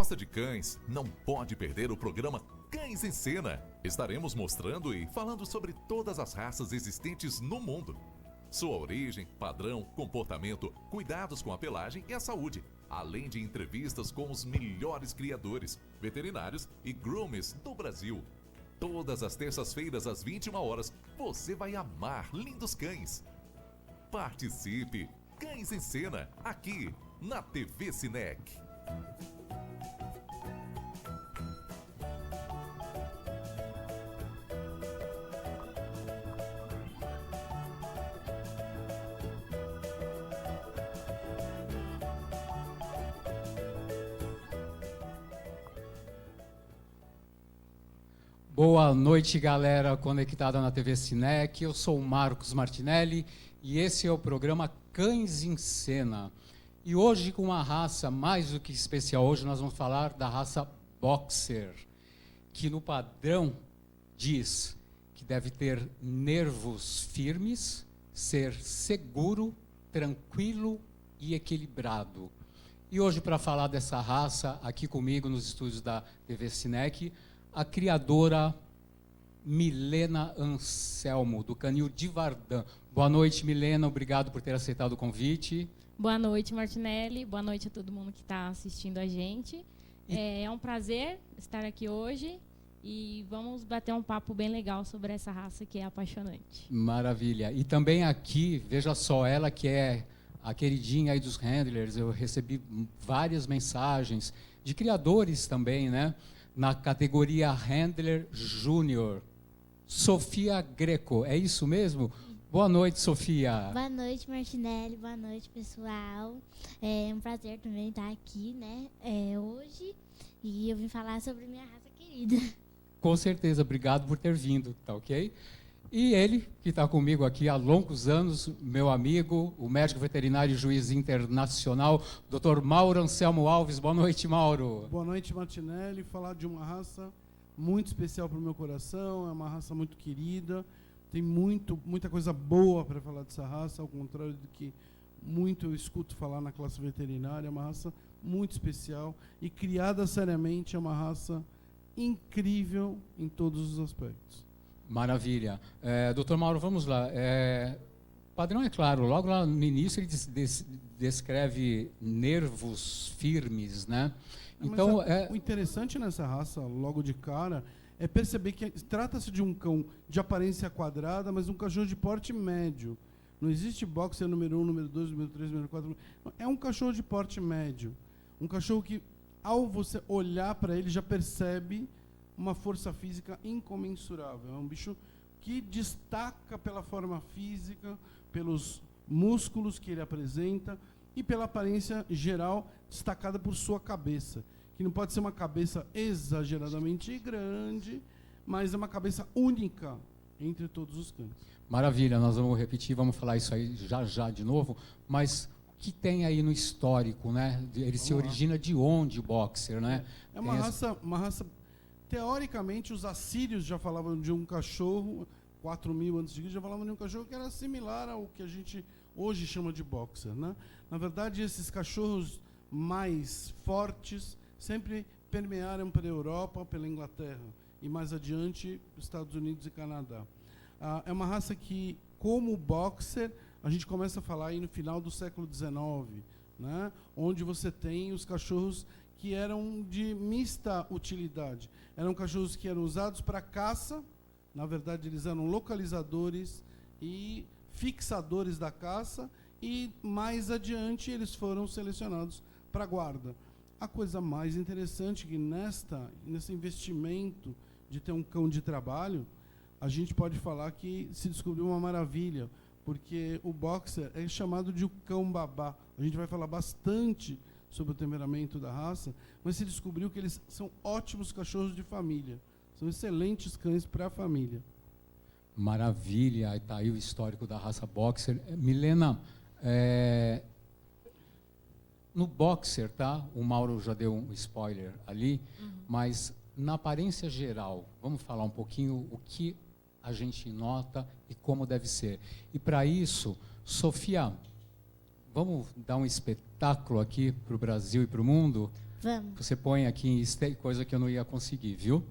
gosta de cães, não pode perder o programa Cães em Cena. Estaremos mostrando e falando sobre todas as raças existentes no mundo. Sua origem, padrão, comportamento, cuidados com a pelagem e a saúde, além de entrevistas com os melhores criadores, veterinários e groomers do Brasil. Todas as terças-feiras às 21 horas, você vai amar lindos cães. Participe! Cães em Cena, aqui na TV Cinec. Boa noite, galera conectada na TV Cinec. Eu sou o Marcos Martinelli e esse é o programa Cães em Cena. E hoje, com uma raça mais do que especial, hoje nós vamos falar da raça Boxer, que no padrão diz que deve ter nervos firmes, ser seguro, tranquilo e equilibrado. E hoje, para falar dessa raça, aqui comigo nos estúdios da TV Cinec, a criadora Milena Anselmo, do Canil de Vardã. Boa noite, Milena. Obrigado por ter aceitado o convite. Boa noite, Martinelli. Boa noite a todo mundo que está assistindo a gente. É um prazer estar aqui hoje e vamos bater um papo bem legal sobre essa raça que é apaixonante. Maravilha. E também aqui, veja só, ela que é a queridinha aí dos handlers, eu recebi várias mensagens de criadores também, né? Na categoria Handler Júnior, Sofia Greco, é isso mesmo? Boa noite, Sofia. Boa noite, Martinelli. Boa noite, pessoal. É um prazer também estar aqui, né, hoje. E eu vim falar sobre minha raça querida. Com certeza, obrigado por ter vindo, tá ok? E ele, que está comigo aqui há longos anos, meu amigo, o médico veterinário e juiz internacional, Dr. Mauro Anselmo Alves. Boa noite, Mauro. Boa noite, Martinelli. Falar de uma raça muito especial para o meu coração, é uma raça muito querida, tem muita coisa boa para falar dessa raça, ao contrário do que muito eu escuto falar na classe veterinária. É uma raça muito especial e criada seriamente, é uma raça incrível em todos os aspectos. Maravilha. Doutor Mauro, vamos lá. O padrão é claro, logo lá no início ele descreve nervos firmes, né? Então, o interessante nessa raça, logo de cara, é perceber que trata-se de um cão de aparência quadrada, mas um cachorro de porte médio. Não existe boxer número 1, número 2, número 3, número 4. É um cachorro de porte médio. Um cachorro que, ao você olhar para ele, já percebe uma força física incomensurável. É um bicho que destaca pela forma física, pelos músculos que ele apresenta e pela aparência geral destacada por sua cabeça, que não pode ser uma cabeça exageradamente grande, mas é uma cabeça única entre todos os cães. Maravilha, nós vamos repetir, vamos falar isso aí já de novo, mas o que tem aí no histórico, né? Ele se origina de onde, o Boxer, né? É uma raça. Teoricamente, os assírios já falavam de um cachorro, 4.000 a.C., já falavam de um cachorro que era similar ao que a gente hoje chama de boxer, né? Na verdade, esses cachorros mais fortes sempre permearam pela Europa, pela Inglaterra e mais adiante, Estados Unidos e Canadá. É uma raça que, como o boxer, a gente começa a falar aí no final do século XIX, né? Onde você tem os cachorros que eram de mista utilidade. Eram cachorros que eram usados para caça, na verdade eles eram localizadores e fixadores da caça, e mais adiante eles foram selecionados para guarda. A coisa mais interessante é que nesse investimento de ter um cão de trabalho, a gente pode falar que se descobriu uma maravilha, porque o boxer é chamado de o cão babá. A gente vai falar bastante sobre o temperamento da raça, mas se descobriu que eles são ótimos cachorros de família. São excelentes cães para a família. Maravilha, está aí o histórico da raça Boxer. Milena, no Boxer, tá? O Mauro já deu um spoiler ali, mas na aparência geral, vamos falar um pouquinho o que a gente nota e como deve ser. E para isso, Sofia, vamos dar um espetáculo aqui para o Brasil e para o mundo? Vamos. Você põe aqui em coisa que eu não ia conseguir, viu?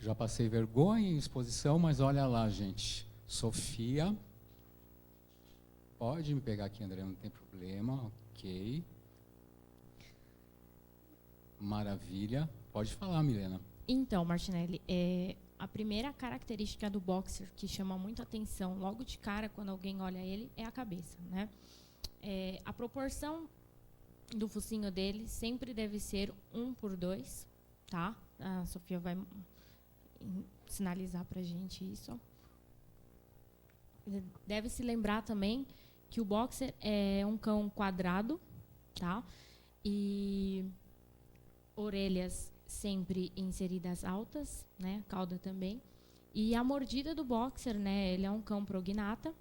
Já passei vergonha em exposição, mas olha lá, gente. Sofia. Pode me pegar aqui, André, não tem problema. Ok. Maravilha. Pode falar, Milena. Então, Martinelli, a primeira característica do boxer que chama muito atenção logo de cara quando alguém olha ele é a cabeça, né? A proporção do focinho dele sempre deve ser 1:2, tá? A Sofia vai sinalizar pra gente isso. Deve se lembrar também que o boxer é um cão quadrado, tá? E orelhas sempre inseridas altas, né? Cauda também. E a mordida do boxer, né? Ele é um cão prognata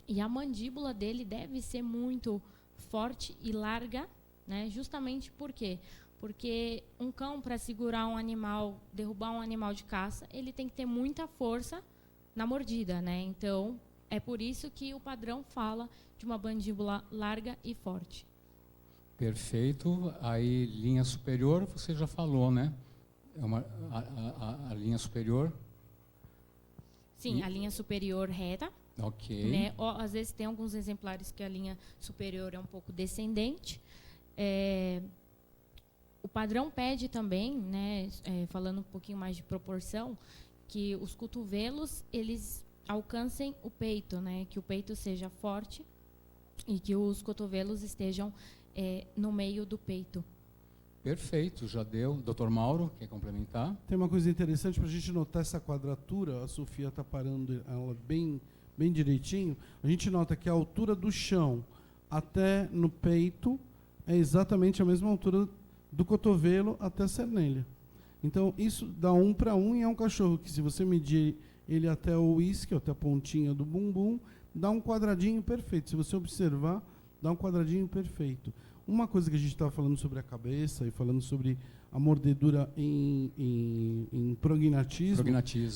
e a mandíbula dele deve ser muito forte e larga, né? Justamente por quê? Porque um cão, para segurar um animal, derrubar um animal de caça, ele tem que ter muita força na mordida, né? Então, é por isso que o padrão fala de uma mandíbula larga e forte. Perfeito. Aí, linha superior, você já falou, né? A linha superior. Sim, a linha superior reta. Ok. Né? Às vezes tem alguns exemplares que a linha superior é um pouco descendente. O padrão pede também, né, falando um pouquinho mais de proporção, que os cotovelos eles alcancem o peito, né, que o peito seja forte e que os cotovelos estejam no meio do peito. Perfeito, já deu. Dr. Mauro, quer complementar? Tem uma coisa interessante para a gente notar essa quadratura. A Sofia está parando ela bem direitinho. A gente nota que a altura do chão até no peito é exatamente a mesma altura do cotovelo até a cernelha. Então, isso dá 1:1 e é um cachorro que, se você medir ele até o isquio, até a pontinha do bumbum, dá um quadradinho perfeito. Se você observar, dá um quadradinho perfeito. Uma coisa que a gente estava falando sobre a cabeça e falando sobre a mordedura em prognatismo,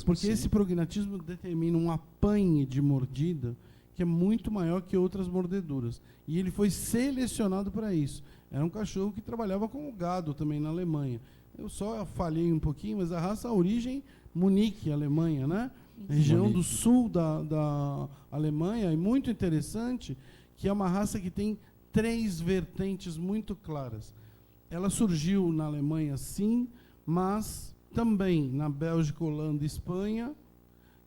porque sim. esse prognatismo determina um apanhe de mordida que é muito maior que outras mordeduras. E ele foi selecionado para isso. Era um cachorro que trabalhava com o gado também na Alemanha. Eu só falhei um pouquinho, mas a raça, a origem, Munique, Alemanha, né? Região do sul da Alemanha. É muito interessante que é uma raça que tem 3 vertentes muito claras. Ela surgiu na Alemanha, sim, mas também na Bélgica, Holanda e Espanha,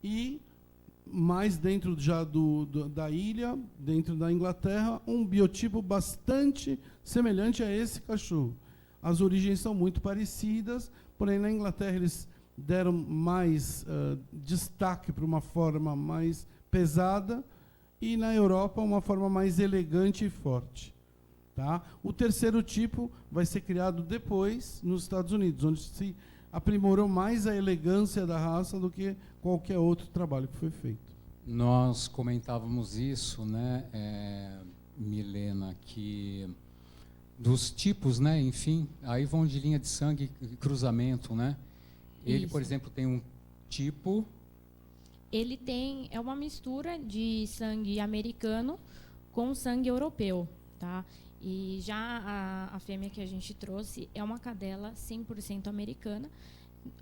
e mais dentro já da ilha, dentro da Inglaterra, um biotipo bastante semelhante a esse cachorro. As origens são muito parecidas, porém na Inglaterra eles deram mais destaque para uma forma mais pesada, e na Europa uma forma mais elegante e forte. Tá? O terceiro tipo vai ser criado depois nos Estados Unidos, onde se aprimorou mais a elegância da raça do que qualquer outro trabalho que foi feito. Nós comentávamos isso, né, Milena, que dos tipos, né, enfim, aí vão de linha de sangue e cruzamento, né? Ele, Isso. por exemplo, tem um tipo... Ele é uma mistura de sangue americano com sangue europeu, tá? E já a fêmea que a gente trouxe é uma cadela 100% americana.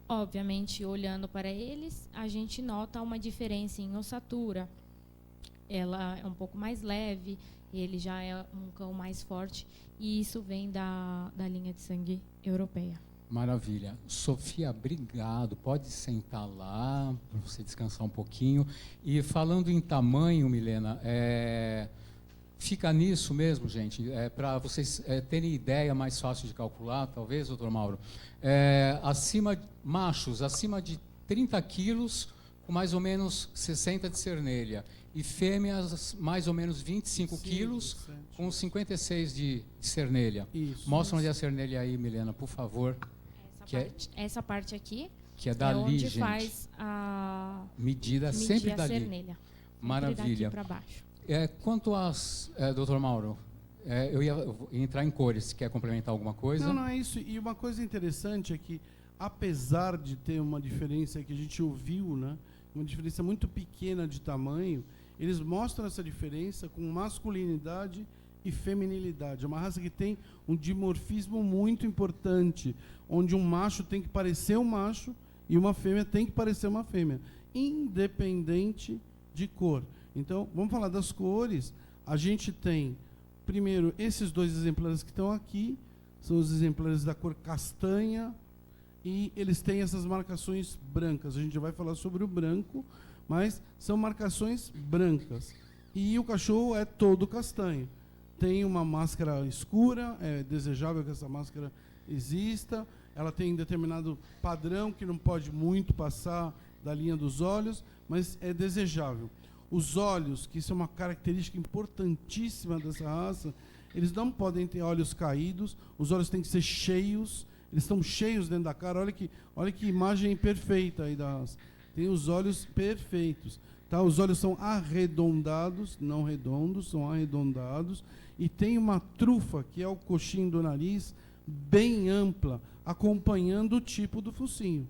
Obviamente, olhando para eles, a gente nota uma diferença em ossatura. Ela é um pouco mais leve, ele já é um cão mais forte, e isso vem da linha de sangue europeia. Maravilha. Sofia, obrigado. Pode sentar lá para você descansar um pouquinho. E falando em tamanho, Milena, fica nisso mesmo, gente, para vocês terem ideia mais fácil de calcular, talvez, doutor Mauro. Machos acima de 30 quilos, com mais ou menos 60 de cernelha. E fêmeas, mais ou menos 25 quilos, com 56 de cernelha. Isso. Mostra onde é a cernelha aí, Milena, por favor. Essa parte aqui que é dali, onde gente. Faz a medida sempre a dali. cernelha. Maravilha. Daqui para baixo. Quanto às, doutor Mauro, eu ia entrar em cores. Quer complementar alguma coisa? Não, é isso. E uma coisa interessante é que, apesar de ter uma diferença que a gente ouviu, né, uma diferença muito pequena de tamanho, eles mostram essa diferença com masculinidade e feminilidade. É uma raça que tem um dimorfismo muito importante, onde um macho tem que parecer um macho e uma fêmea tem que parecer uma fêmea, independente de cor. Então, vamos falar das cores. A gente tem, primeiro, esses 2 exemplares que estão aqui, são os exemplares da cor castanha, e eles têm essas marcações brancas. A gente vai falar sobre o branco, mas são marcações brancas. E o cachorro é todo castanho. Tem uma máscara escura, é desejável que essa máscara exista. Ela tem determinado padrão que não pode muito passar da linha dos olhos, mas é desejável. Os olhos, que isso é uma característica importantíssima dessa raça, eles não podem ter olhos caídos, os olhos têm que ser cheios, eles estão cheios dentro da cara. Olha que imagem perfeita aí da raça. Tem os olhos perfeitos. Tá? Os olhos são arredondados, não redondos, são arredondados. E tem uma trufa, que é o coxinho do nariz, bem ampla, acompanhando o tipo do focinho.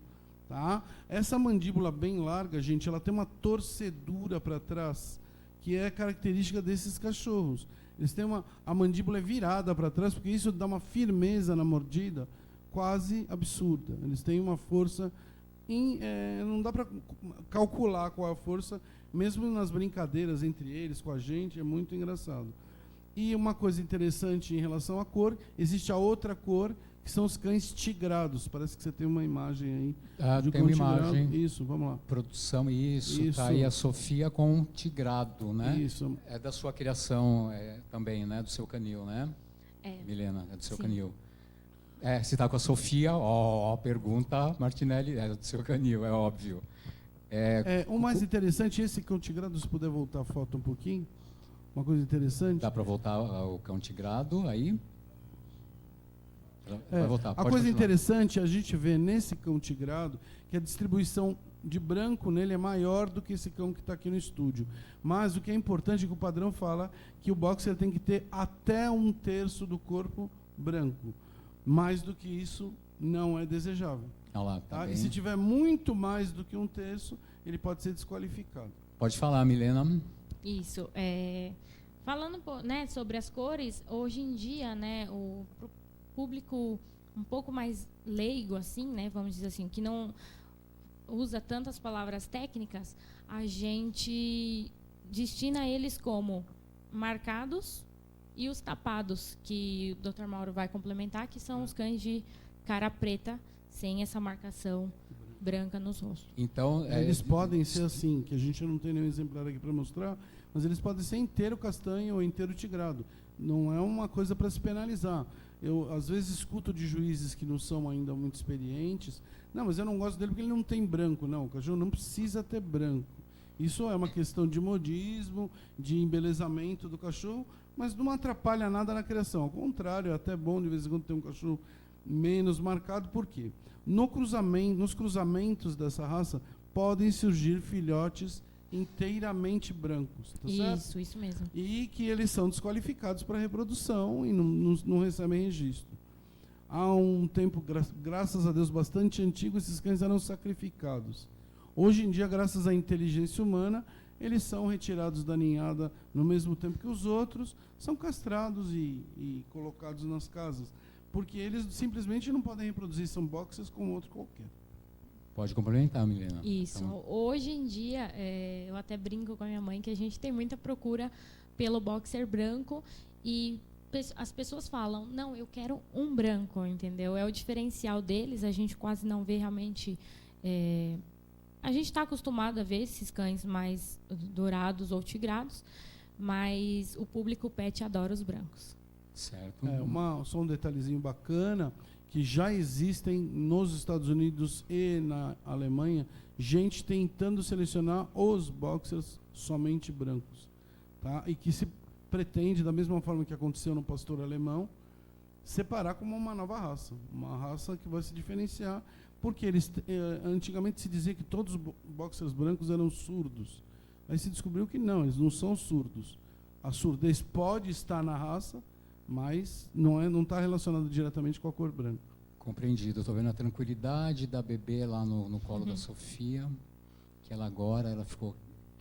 Tá? Essa mandíbula bem larga, gente, ela tem uma torcedura para trás, que é característica desses cachorros. Eles têm a mandíbula é virada para trás, porque isso dá uma firmeza na mordida quase absurda. Eles têm uma força... não dá para calcular qual é a força, mesmo nas brincadeiras entre eles, com a gente, é muito engraçado. E uma coisa interessante em relação à cor, existe a outra cor, que são os cães tigrados. Parece que você tem uma imagem aí. Tem uma imagem. Isso, vamos lá. Produção, isso. Tá aí a Sofia com um tigrado, né? Isso. É da sua criação também, né? Do seu canil, né? Milena, é do seu Sim. canil. Se está com a Sofia, pergunta, Martinelli, é do seu canil, é óbvio. O mais interessante, esse cão tigrado, se puder voltar a foto um pouquinho, uma coisa interessante. Dá para voltar o cão tigrado aí? Vai voltar. A coisa interessante, a gente vê nesse cão tigrado, que a distribuição de branco nele é maior do que esse cão que está aqui no estúdio. Mas o que é importante é que o padrão fala que o boxer tem que ter até 1/3 do corpo branco. Mais do que isso, não é desejável. Tá E se tiver muito mais do que 1/3, ele pode ser desqualificado. Pode falar, Milena. Isso. Falando né, sobre as cores, hoje em dia, né, o público um pouco mais leigo, assim, né, vamos dizer assim, que não usa tantas palavras técnicas, a gente destina eles como marcados e os tapados, que o Dr. Mauro vai complementar, que são os cães de cara preta, sem essa marcação branca nos rostos. Então, eles podem ser assim, que a gente não tem nenhum exemplar aqui para mostrar, mas eles podem ser inteiro castanho ou inteiro tigrado. Não é uma coisa para se penalizar. Eu, às vezes, escuto de juízes que não são ainda muito experientes. Não, mas eu não gosto dele porque ele não tem branco. Não, o cachorro não precisa ter branco. Isso é uma questão de modismo, de embelezamento do cachorro, mas não atrapalha nada na criação. Ao contrário, é até bom de vez em quando ter um cachorro menos marcado. Por quê? Nos cruzamentos dessa raça podem surgir filhotes inteiramente brancos. Tá certo? Isso mesmo. E que eles são desqualificados para reprodução e não recebem registro. Há um tempo, graças a Deus, bastante antigo, esses cães eram sacrificados. Hoje em dia, graças à inteligência humana, eles são retirados da ninhada no mesmo tempo que os outros, são castrados e colocados nas casas, porque eles simplesmente não podem reproduzir, são boxers como outro qualquer. Pode complementar, Milena. Isso. Então, hoje em dia, eu até brinco com a minha mãe que a gente tem muita procura pelo boxer branco e as pessoas falam, não, eu quero um branco, entendeu? É o diferencial deles, a gente quase não vê realmente... a gente está acostumado a ver esses cães mais dourados ou tigrados, mas o público pet adora os brancos. certo. Só um detalhezinho bacana, que já existem nos Estados Unidos e na Alemanha, gente tentando selecionar os boxers somente brancos. Tá? E que se pretende, da mesma forma que aconteceu no pastor alemão, separar como uma nova raça. Uma raça que vai se diferenciar, porque antigamente se dizia que todos os boxers brancos eram surdos. Aí se descobriu que não, eles não são surdos. A surdez pode estar na raça, mas não está relacionado diretamente com a cor branca. Compreendido. Estou vendo a tranquilidade da bebê lá no colo da Sofia, que ela agora ficou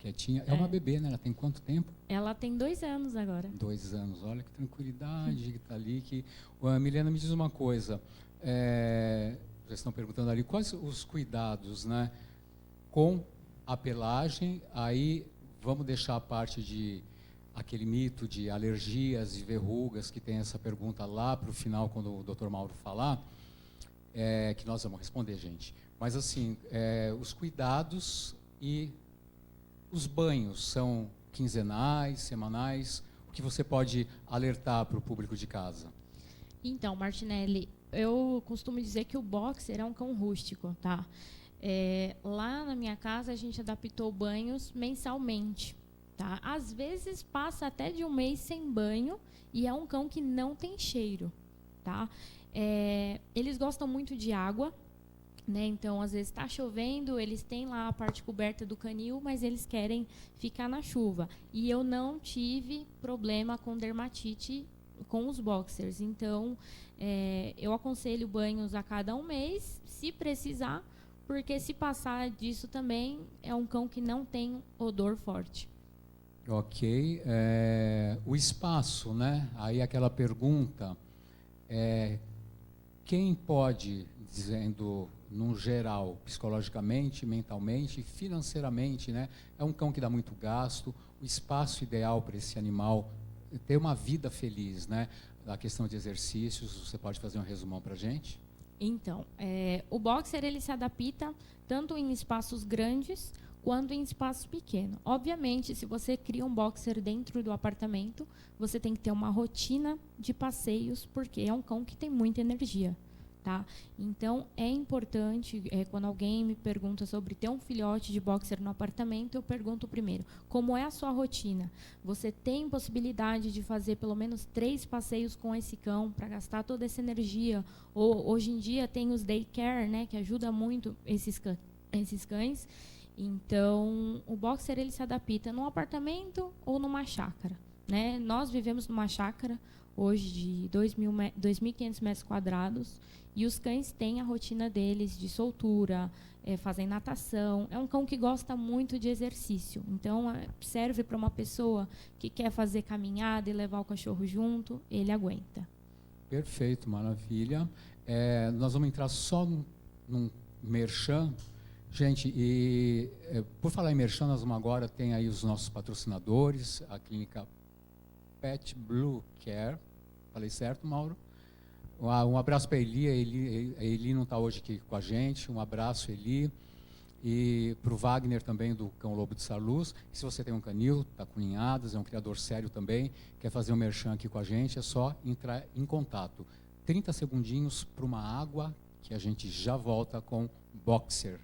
quietinha. É uma bebê, né? Ela tem quanto tempo? Ela tem 2 anos agora. 2 anos. Olha que tranquilidade que está ali. Milena, me diz uma coisa. Já estão perguntando ali quais os cuidados, né, com a pelagem. Aí vamos deixar a parte de aquele mito de alergias e verrugas, que tem essa pergunta lá para o final, quando o Dr. Mauro falar, que nós vamos responder, gente. Mas, assim, os cuidados e os banhos são quinzenais, semanais? O que você pode alertar para o público de casa? Então, Martinelli, eu costumo dizer que o boxer é um cão rústico, tá? Lá na minha casa, a gente adaptou banhos mensalmente. Tá? Às vezes passa até de 1 mês sem banho e é um cão que não tem cheiro. Tá? Eles gostam muito de água, né? Então às vezes está chovendo, eles têm lá a parte coberta do canil, mas eles querem ficar na chuva. E eu não tive problema com dermatite com os boxers. Então eu aconselho banhos a cada 1 mês, se precisar, porque se passar disso também é um cão que não tem odor forte. Ok. O espaço, né? Aí aquela pergunta, quem pode, dizendo num geral, psicologicamente, mentalmente, financeiramente, né? É um cão que dá muito gasto, o espaço ideal para esse animal ter uma vida feliz, né? A questão de exercícios, você pode fazer um resumão para a gente? Então, o boxer ele se adapta tanto em espaços grandes quanto em espaços pequenos. Obviamente, se você cria um boxer dentro do apartamento, você tem que ter uma rotina de passeios, porque é um cão que tem muita energia. Tá? Então, é importante, quando alguém me pergunta sobre ter um filhote de boxer no apartamento, eu pergunto primeiro, como é a sua rotina? Você tem possibilidade de fazer pelo menos 3 passeios com esse cão para gastar toda essa energia? Ou, hoje em dia, tem os daycare, né, que ajuda muito esses cães. Então, o boxer ele se adapta num apartamento ou numa chácara. Né? Nós vivemos numa chácara, hoje de 2.500 metros quadrados, e os cães têm a rotina deles de soltura, fazem natação. É um cão que gosta muito de exercício. Então, serve para uma pessoa que quer fazer caminhada e levar o cachorro junto, ele aguenta. Perfeito, maravilha. Nós vamos entrar só num merchan. Gente, por falar em merchan, nós vamos agora, tem aí os nossos patrocinadores, a clínica Pet Blue Care. Falei certo, Mauro? Um abraço para a Eli. A Eli não está hoje aqui com a gente. Um abraço, Eli. E para o Wagner também, do Cão Lobo de Sarluz. E se você tem um canil, está com ninhadas, é um criador sério também, quer fazer um merchan aqui com a gente, é só entrar em contato. 30 segundinhos para uma água, que a gente já volta com Boxer.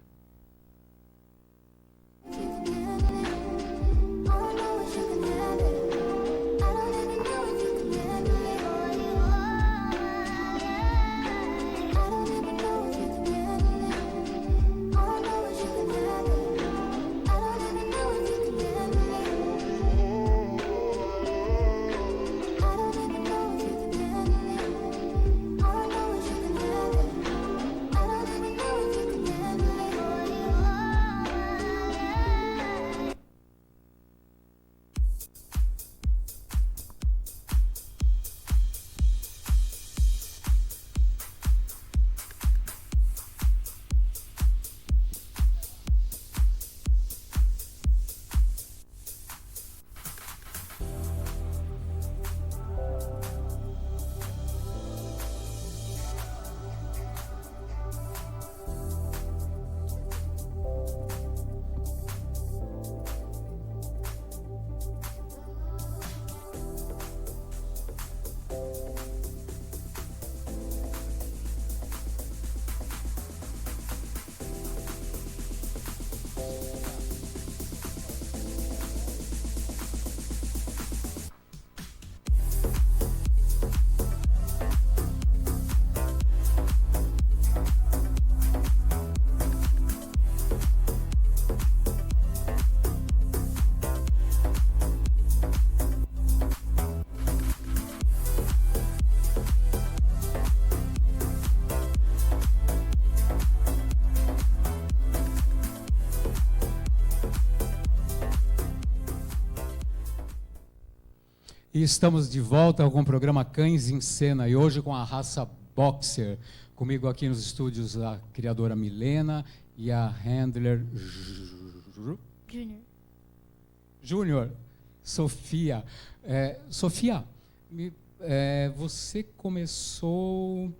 E estamos de volta com o programa Cães em Cena, e hoje com a raça Boxer. Comigo aqui nos estúdios a criadora Milena e a handler Júnior, Sofia. Sofia, você começou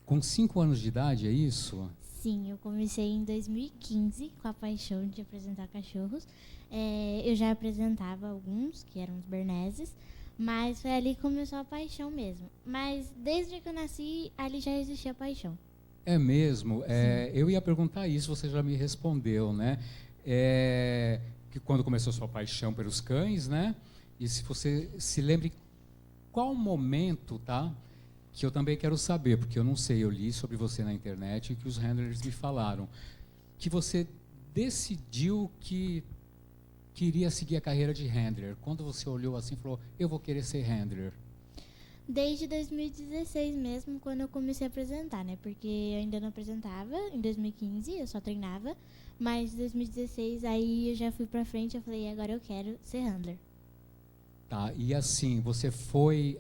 com 5 anos de idade, é isso? Sim, eu comecei em 2015 com a paixão de apresentar cachorros. Eu já apresentava alguns, que eram os Berneses, mas foi ali que começou a paixão mesmo. Mas desde que eu nasci, ali já existia a paixão. É mesmo? Eu ia perguntar isso, você já me respondeu, né? Que quando começou a sua paixão pelos cães, né? E se você se lembre qual momento, tá? Que eu também quero saber, porque eu não sei, eu li sobre você na internet e que os handlers me falaram, que você decidiu que queria seguir a carreira de handler. Quando você olhou assim e falou, eu vou querer ser handler? Desde 2016 mesmo, quando eu comecei a apresentar, né? Porque eu ainda não apresentava, em 2015 eu só treinava, mas em 2016 aí eu já fui pra frente, eu falei, agora eu quero ser handler. Tá, e assim, você foi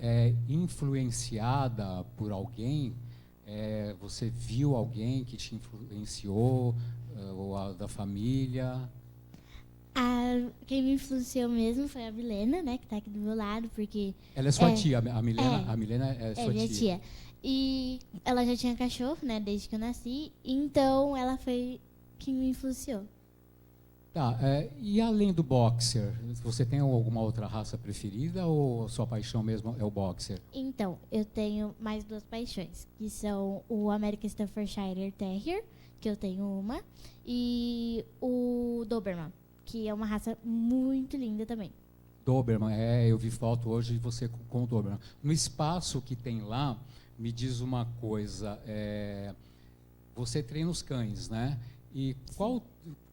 influenciada por alguém? Você viu alguém que te influenciou, ou da família? Quem me influenciou mesmo foi a Milena, né, que está aqui do meu lado, porque... Ela é sua tia, a Milena é sua minha tia. E ela já tinha cachorro, né, desde que eu nasci, então ela foi quem me influenciou. Tá, e além do boxer, você tem alguma outra raça preferida ou sua paixão mesmo é o boxer? Então, eu tenho mais 2 paixões, que são o American Staffordshire Terrier, que eu tenho uma, e o Doberman, que é uma raça muito linda também. Doberman, eu vi foto hoje de você com o Doberman. No espaço que tem lá, me diz uma coisa, você treina os cães, né? E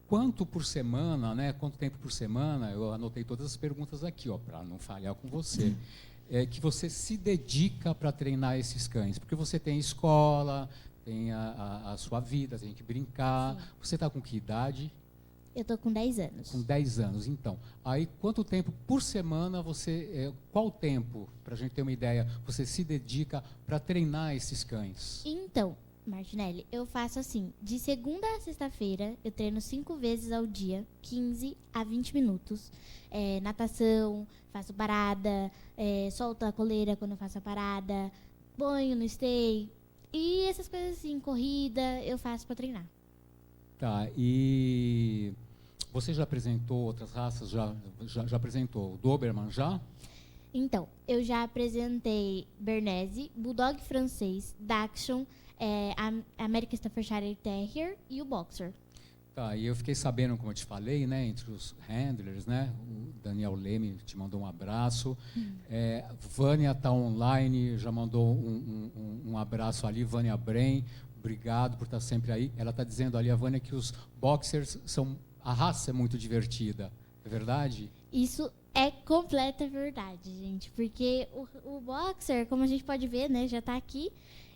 quanto por semana, né? Quanto tempo por semana? Eu anotei todas as perguntas aqui, ó, para não falhar com você. Que você se dedica para treinar esses cães, porque você tem escola, tem a sua vida, tem que brincar. Sim. Você está com que idade? Eu tô com 10 anos. Com 10 anos, então. Aí, quanto tempo por semana qual tempo, para a gente ter uma ideia, você se dedica para treinar esses cães? Então, Martinelli, eu faço assim, de segunda a sexta-feira, eu treino 5 vezes ao dia, 15 a 20 minutos. Natação, faço parada, solto a coleira quando eu faço a parada, banho no stay, e essas coisas assim, corrida, eu faço para treinar. Tá, e você já apresentou outras raças? Já apresentou o Doberman, já? Então, eu já apresentei Bernese, Bulldog francês, Dachshund, American Staffordshire Terrier e o Boxer. Tá, e eu fiquei sabendo, como eu te falei, né, entre os handlers, né, o Daniel Leme te mandou um abraço, Vânia está online, já mandou um abraço ali, Vânia Brem, obrigado por estar sempre aí. Ela está dizendo ali, a Vânia, que os boxers a raça é muito divertida, é verdade? Isso é completa verdade, gente, porque o boxer, como a gente pode ver, né, já está aqui,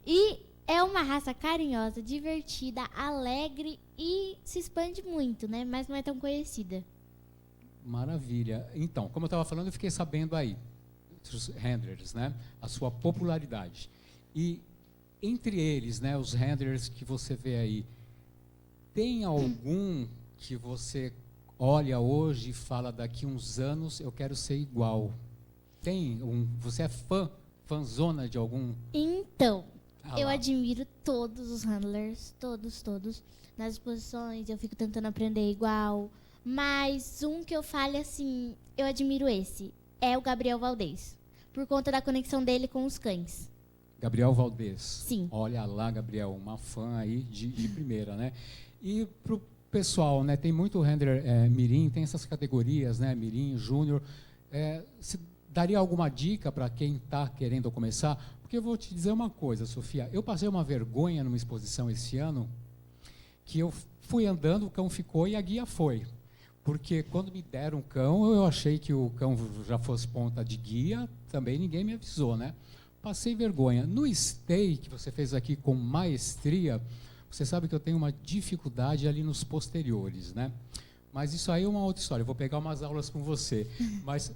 e é uma raça carinhosa, divertida, alegre e se expande muito, né, mas não é tão conhecida. Maravilha. Então, como eu estava falando, eu fiquei sabendo aí, os handlers, né, a sua popularidade. E entre eles, né, os handlers que você vê aí, tem algum que você olha hoje e fala, daqui uns anos eu quero ser igual? Tem você é fãzona de algum? Então, eu admiro todos os handlers, todos. Nas exposições eu fico tentando aprender igual, mas um que eu fale assim, eu admiro é o Gabriel Valdez, por conta da conexão dele com os cães. Gabriel Valdez. Sim. Olha lá, Gabriel, uma fã aí de primeira, né? E pro pessoal, né? Tem muito handler mirim, tem essas categorias, né? Mirim, júnior. Se daria alguma dica para quem está querendo começar? Porque eu vou te dizer uma coisa, Sofia. Eu passei uma vergonha numa exposição esse ano, que eu fui andando, o cão ficou e a guia foi. Porque quando me deram o cão, eu achei que o cão já fosse ponta de guia, também ninguém me avisou, né? Passei vergonha. No stay que você fez aqui com maestria, você sabe que eu tenho uma dificuldade ali nos posteriores, né? Mas isso aí é uma outra história. Eu vou pegar umas aulas com você. Mas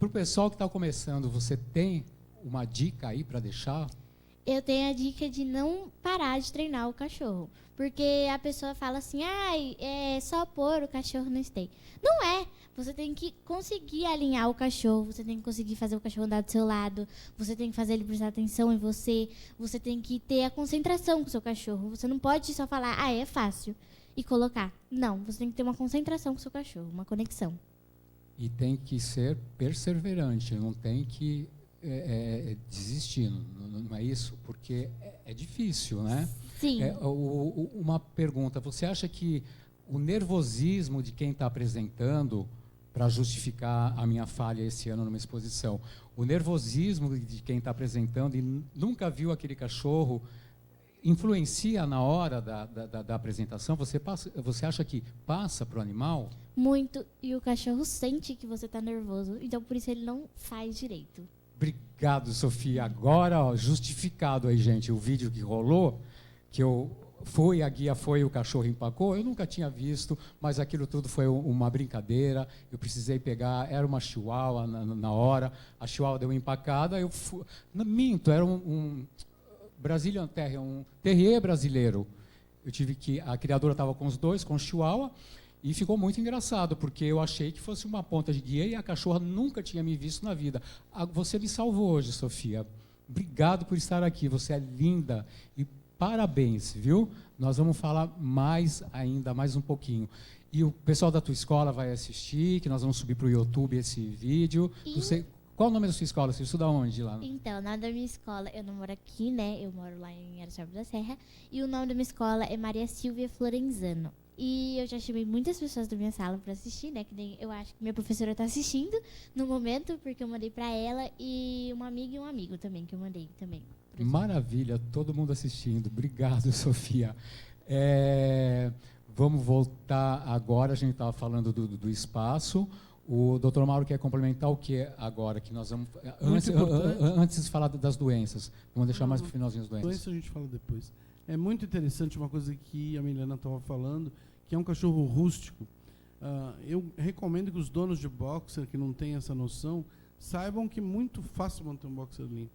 Para o pessoal que está começando, você tem uma dica aí para deixar? Eu tenho a dica de não parar de treinar o cachorro. Porque a pessoa fala assim, é só pôr o cachorro no stay. Não é. Você tem que conseguir alinhar o cachorro, você tem que conseguir fazer o cachorro andar do seu lado, você tem que fazer ele prestar atenção em você, você tem que ter a concentração com o seu cachorro. Você não pode só falar, é fácil, e colocar. Não, você tem que ter uma concentração com o seu cachorro, uma conexão. E tem que ser perseverante, não tem que desistir, não é isso? Porque é difícil, né? Sim. Uma pergunta, você acha que o nervosismo de quem está apresentando, para justificar a minha falha esse ano numa exposição, o nervosismo de quem está apresentando e nunca viu aquele cachorro, influencia na hora da apresentação? Você acha que passa para o animal? Muito, e o cachorro sente que você está nervoso, então por isso ele não faz direito. Obrigado, Sofia. Agora, ó, justificado aí, gente, o vídeo que rolou, que eu fui, a guia foi, o cachorro empacou, eu nunca tinha visto, mas aquilo tudo foi uma brincadeira, eu precisei pegar, era uma chihuahua na hora, a chihuahua deu uma empacada, eu fui, minto, era um Brazilian Terrier, um terrier brasileiro. Eu tive que, a criadora estava com os dois, com o chihuahua, e ficou muito engraçado, porque eu achei que fosse uma ponta de guia e a cachorra nunca tinha me visto na vida. Você me salvou hoje, Sofia. Obrigado por estar aqui, você é linda e parabéns, viu? Nós vamos falar mais um pouquinho. E o pessoal da tua escola vai assistir, que nós vamos subir para o YouTube esse vídeo. Qual o nome da sua escola? Você estuda onde lá? Então, o nome da minha escola, eu não moro aqui, né? Eu moro lá em Araçatuba da Serra. E o nome da minha escola é Maria Silvia Florenzano. E eu já chamei muitas pessoas da minha sala para assistir, né? Que nem eu acho que minha professora está assistindo no momento, porque eu mandei para ela, e uma amiga e um amigo também, que eu mandei também. Maravilha, todo mundo assistindo. Obrigado, Sofia. Vamos voltar agora, a gente estava falando do espaço. O doutor Mauro quer complementar o que agora? Que nós vamos. Antes de falar das doenças. Vamos deixar mais para o finalzinho as doenças. Doença a gente fala depois. É muito interessante uma coisa que a Milena estava falando, que é um cachorro rústico. Eu recomendo que os donos de boxer, que não têm essa noção, saibam que é muito fácil manter um boxer limpo.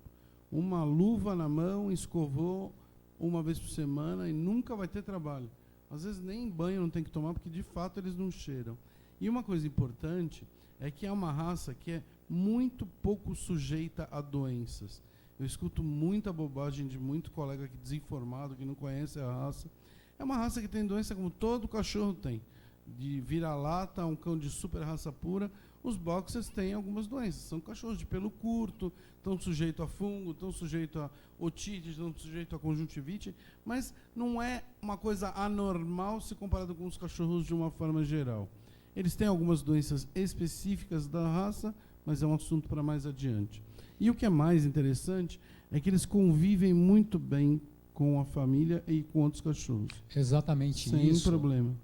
Uma luva na mão, escovou uma vez por semana e nunca vai ter trabalho. Às vezes nem banho não tem que tomar, porque de fato eles não cheiram. E uma coisa importante é que é uma raça que é muito pouco sujeita a doenças. Eu escuto muita bobagem de muito colega aqui desinformado, que não conhece a raça. É uma raça que tem doença como todo cachorro tem. De vira-lata a um cão de super raça pura, os boxers têm algumas doenças. São cachorros de pelo curto, estão sujeitos a fungo, estão sujeitos a otite, estão sujeitos a conjuntivite, mas não é uma coisa anormal se comparado com os cachorros de uma forma geral. Eles têm algumas doenças específicas da raça, mas é um assunto para mais adiante. E o que é mais interessante é que eles convivem muito bem com a família e com outros cachorros. Exatamente sem isso. Sem problema.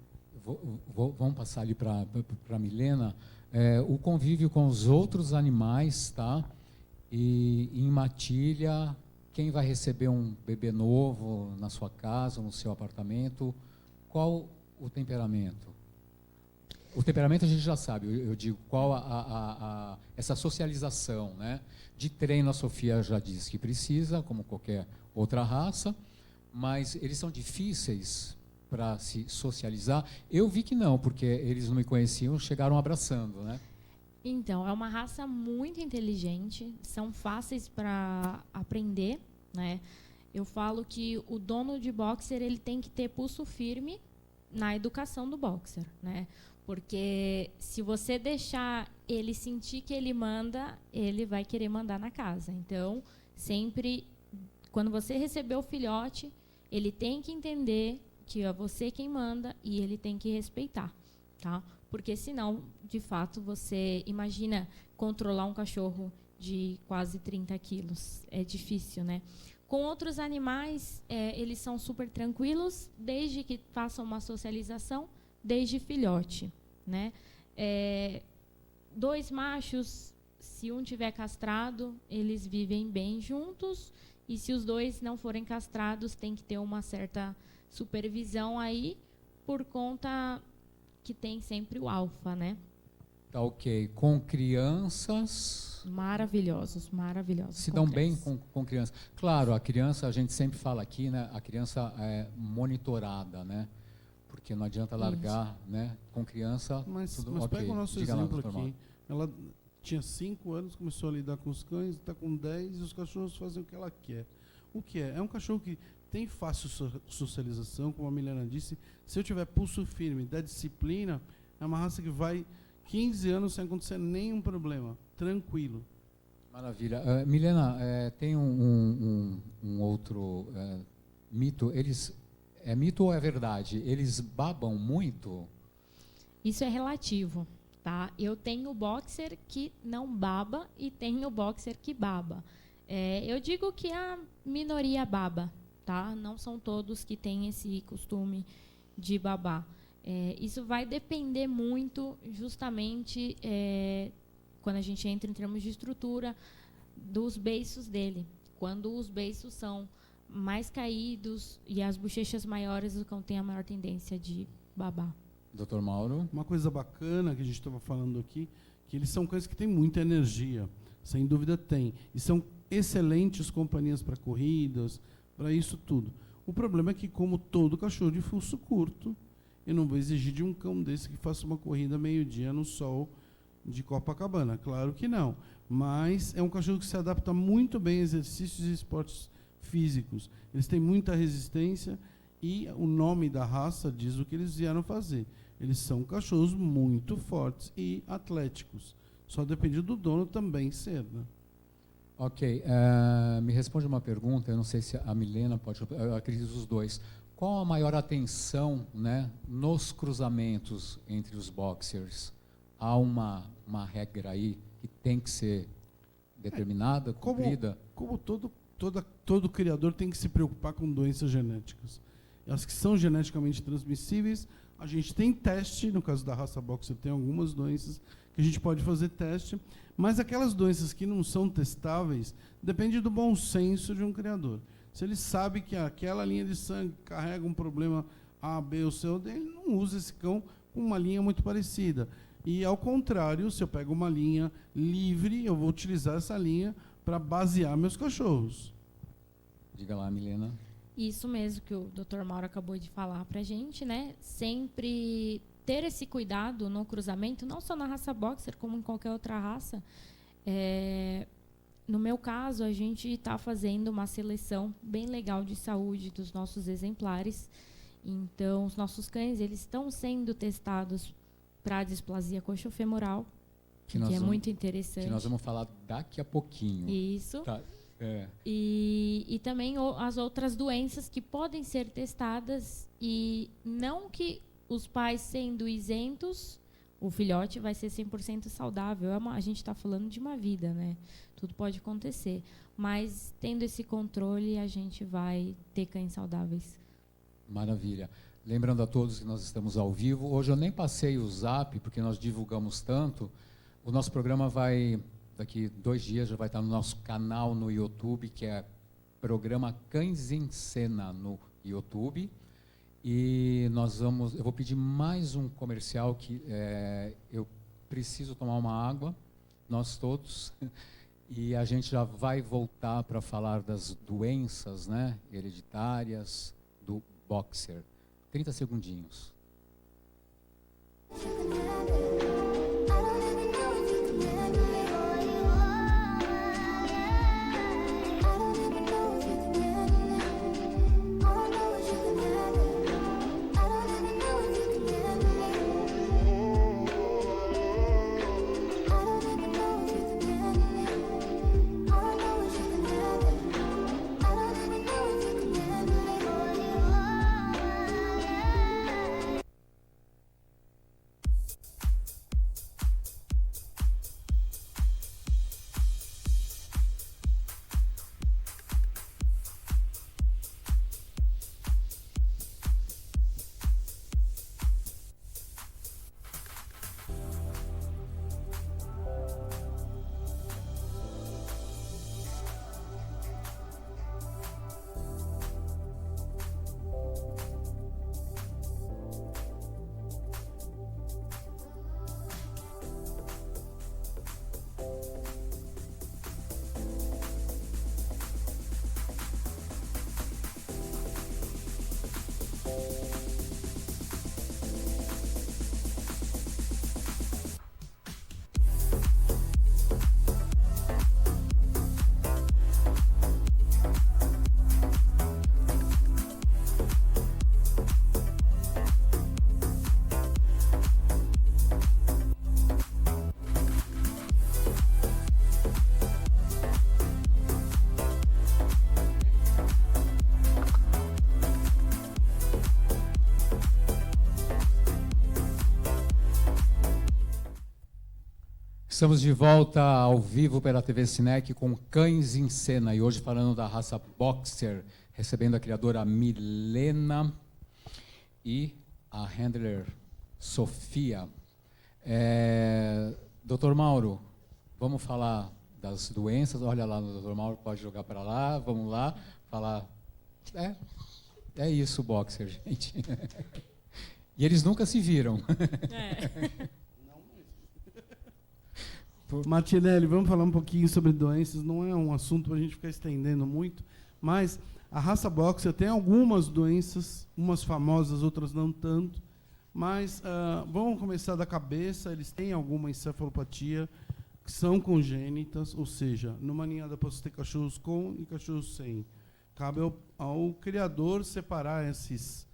Vamos passar ali para a Milena. O convívio com os outros animais, tá? E em matilha, quem vai receber um bebê novo na sua casa, no seu apartamento, qual o temperamento? O temperamento a gente já sabe, eu digo, qual essa socialização, né? De treino, a Sofia já disse que precisa, como qualquer outra raça, mas eles são difíceis para se socializar. Eu vi que não, porque eles não me conheciam, chegaram abraçando, né? Então, é uma raça muito inteligente, são fáceis para aprender, né? Eu falo que o dono de boxer, ele tem que ter pulso firme na educação do boxer, né? Porque se você deixar ele sentir que ele manda, ele vai querer mandar na casa. Então, sempre, quando você receber o filhote, ele tem que entender que é você quem manda e ele tem que respeitar, tá? Porque senão, de fato, você imagina controlar um cachorro de quase 30 quilos. É difícil, né? Com outros animais, eles são super tranquilos, desde que façam uma socialização, desde filhote, né? 2 machos, se um tiver castrado, eles vivem bem juntos, e se os 2 não forem castrados, tem que ter uma certa supervisão aí, por conta que tem sempre o alfa, né? Tá ok. Com crianças... Maravilhosos, maravilhosos. Se com dão bem crianças. com criança. Claro, a criança, a gente sempre fala aqui, né? A criança é monitorada, né? Porque não adianta largar, né? Com criança, Mas ok. pega o nosso Diga lá, exemplo Dr. aqui. Mauro. Ela tinha 5 anos, começou a lidar com os cães, está com 10 e os cachorros fazem o que ela quer. O que é? É um cachorro que tem fácil socialização, como a Milena disse. Se eu tiver pulso firme, der disciplina, é uma raça que vai 15 anos sem acontecer nenhum problema. Tranquilo. Maravilha. Milena, tem um outro mito. É mito ou é verdade? Eles babam muito? Isso é relativo, tá? Eu tenho boxer que não baba e tenho boxer que baba. Eu digo que a minoria baba, tá? Não são todos que têm esse costume de babar. Isso vai depender muito, justamente, quando a gente entra em termos de estrutura, dos beiços dele. Quando os beiços são mais caídos e as bochechas maiores, o cão tem a maior tendência de babar. Dr. Mauro? Uma coisa bacana que a gente estava falando aqui, que eles são cães que têm muita energia. Sem dúvida tem. E são excelentes companhias para corridas, para isso tudo. O problema é que, como todo cachorro de pulso curto, eu não vou exigir de um cão desse que faça uma corrida meio-dia no sol de Copacabana. Claro que não. Mas é um cachorro que se adapta muito bem a exercícios e esportes físicos. Eles têm muita resistência e o nome da raça diz o que eles vieram fazer. Eles são cachorros muito fortes e atléticos. Só depende do dono também ser, né? Ok. Me responde uma pergunta, eu não sei se a Milena pode... Eu acredito os dois. Qual a maior atenção, né, nos cruzamentos entre os boxers? Há uma regra aí que tem que ser determinada, cumprida? Como todo criador tem que se preocupar com doenças genéticas. As que são geneticamente transmissíveis, a gente tem teste, no caso da raça boxer tem algumas doenças que a gente pode fazer teste, mas aquelas doenças que não são testáveis, depende do bom senso de um criador. Se ele sabe que aquela linha de sangue carrega um problema A, B ou C, ele não usa esse cão com uma linha muito parecida. E, ao contrário, se eu pego uma linha livre, eu vou utilizar essa linha para basear meus cachorros. Diga lá, Milena. Isso mesmo que o Dr. Mauro acabou de falar para a gente, né? Sempre ter esse cuidado no cruzamento, não só na raça boxer, como em qualquer outra raça. No meu caso, a gente está fazendo uma seleção bem legal de saúde dos nossos exemplares. Então, os nossos cães, eles estão sendo testados para displasia coxofemoral, que é muito interessante. Que nós vamos falar daqui a pouquinho. Isso. Tá. E também as outras doenças que podem ser testadas, e não que os pais sendo isentos, o filhote vai ser 100% saudável. A gente está falando de uma vida, né? Tudo pode acontecer. Mas, tendo esse controle, a gente vai ter cães saudáveis. Maravilha. Lembrando a todos que nós estamos ao vivo. Hoje eu nem passei o Zap, porque nós divulgamos tanto. O nosso programa vai, daqui 2 dias, já vai estar no nosso canal no YouTube, que é programa Cães em Cena no YouTube. E eu vou pedir mais um comercial que eu preciso tomar uma água, nós todos, e a gente já vai voltar para falar das doenças, né, hereditárias do boxer. 30 segundinhos. Estamos de volta ao vivo pela TV Cinec com Cães em Cena e hoje falando da raça Boxer, recebendo a criadora Milena e a handler Sofia. Doutor Mauro, vamos falar das doenças. Olha lá, o doutor Mauro pode jogar para lá, vamos lá falar. É isso, Boxer, gente. E eles nunca se viram. Martinelli, vamos falar um pouquinho sobre doenças. Não é um assunto para a gente ficar estendendo muito, mas a raça Boxer tem algumas doenças, umas famosas, outras não tanto. Mas vamos começar da cabeça. Eles têm alguma encefalopatia que são congênitas, ou seja, numa ninhada posso ter cachorros com e cachorros sem. Cabe ao criador separar esses